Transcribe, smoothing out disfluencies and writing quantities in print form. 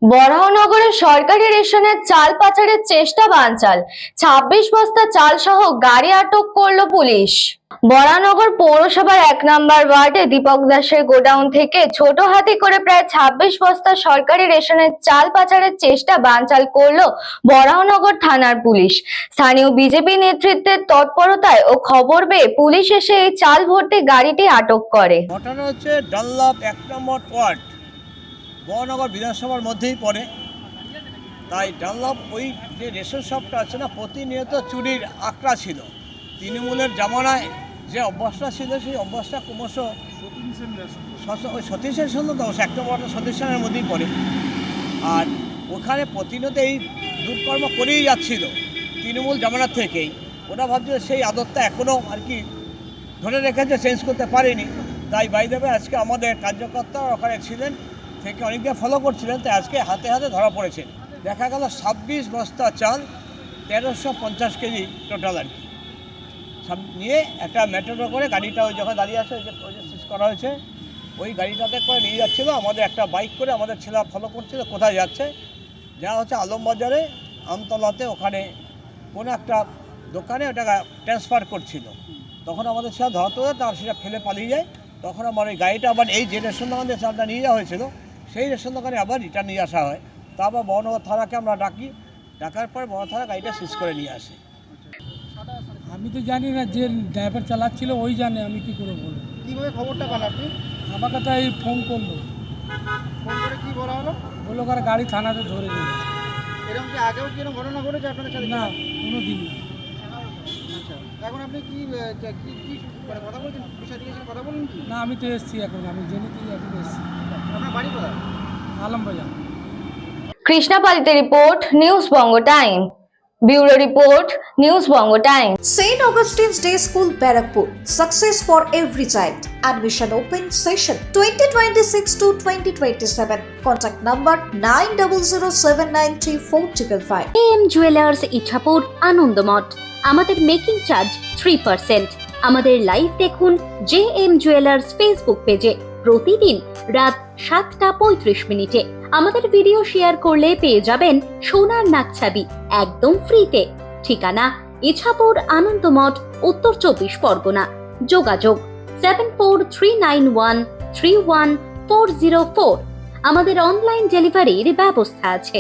বরাহনগরে সরকারি রেশনের চাল পাচারের চেষ্টা বানচাল। ২৬ বস্তা চাল সহ গাড়ি আটক করলো পুলিশ। বরাহনগর পৌরসভার ১ নম্বর ওয়ার্ডে দীপক দাসের গোডাউন থেকে ছোট হাতি করে প্রায় ২৬ বস্তা সরকারি রেশনের চাল পাচারের চেষ্টা বানচাল করলো বরাহনগর থানার পুলিশ। স্থানীয় বিজেপি নেতৃত্বের তৎপরতায় ও খবর পেয়ে পুলিশ এসে এই চাল ভর্তি গাড়িটি আটক করে। ঘটনা হচ্ছে ডানলপ ১ নম্বর ওয়ার্ড বরাহনগর বিধানসভার মধ্যেই পড়ে। তাই ডানলপ ওই যে রেশন শপটা আছে না, প্রতিনিয়ত চুরির আঁকড়া ছিল। তৃণমূলের জামানায় যে অভ্যাসটা ছিল সেই অভ্যাসটা ক্রমশ ওই সতীশ রেশন তো ১ নম্বর সতীশ রেশনের মধ্যেই পড়ে। আর ওখানে প্রতিনিয়ত এই দুষ্কর্ম করেই যাচ্ছিল তৃণমূল জামানার থেকেই। ওরা ভাবছে সেই আদতটা এখনও আর কি ধরে রেখেছে, চেঞ্জ করতে পারেনি। তাই বাইদেবে আজকে আমাদের কার্যকর্তা ওখানে ছিলেন থেকে অনেকদিন ফলো করছিলেন, তাই আজকে হাতে হাতে ধরা পড়েছেন। দেখা গেল ২৬ বস্তা চাল ১৩৫০ কেজি টোটাল আর কি সব নিয়ে একটা মেট্রো করে গাড়িটা ওই যখন দাঁড়িয়ে আছে ওই যে সিজ করা হয়েছে ওই গাড়িটাতে করে নিয়ে যাচ্ছিলো। আমাদের একটা বাইক করে আমাদের ছেলে ফলো করছিল কোথায় যাচ্ছে, যা হচ্ছে আলমবাজারে আমতলাতে ওখানে কোনো একটা দোকানে ওটা ট্রান্সফার করছিল। তখন আমাদের ছেলে ধরতে হতো, তার সেটা ফেলে পালিয়ে যায়। তখন আমার ওই গাড়িটা আবার এই যে রেশন দোকানে চালটা নিয়ে যাওয়া হয়েছিল সেই রেশন দোকানে আবার রিটার্ন নিয়ে আসা হয়। তারপর বরাহনগর থানাকে আমরা ডাকার পর বড় থানা গাড়িটা সিজ করে নিয়ে আসে। আমি তো জানি না, যে ড্রাইভার চালাচ্ছিল ওই জানে, আমি কি করে বলবো। কীভাবে খবরটা পান আপনি? আমাকে তো এই ফোন করলো, ফোন করে কী বলা হলো? বললো কার গাড়ি থানাতে ধরে নিয়ে গেছে। এরকম কি আগেও কি এরকম ঘটনা ঘটেছে আপনাদের সাথে? না, কোনো দিন না। আচ্ছা, এখন আপনি কি কি মানে কথা বলছেন, বিষয় দিয়ে কথা বলুন কি? না, আমি তো এসছি এখন, আমি জেনেছি এখন এসছি। আপনার বাড়ি কোথায়? Alambazar. কৃষ্ণাপালিতে report, news Banga time. Bureau report, news Banga time. St. Augustine's Day School, Barrackpur. Success for every child. Admission open session 2026 to 2027. Contact number 9007934555. AM jewellers Ichapur, Anandamath. আমাদের মেকিং চার্জ 3%। আমাদের লাইভ দেখুন JM জুয়েলার্স ফেসবুক পেজে প্রতিদিন রাত 7:35 আমাদের video share করলে পেয়ে যাবেন সোনার নাকছাবি একদম ফ্রিতে। ঠিকানা ইছাপুর, আনন্দমঠ, উত্তর 24 পরগনা। যোগাযোগ 7439131404। আমাদের অনলাইন ডেলিভারির ব্যবস্থা আছে।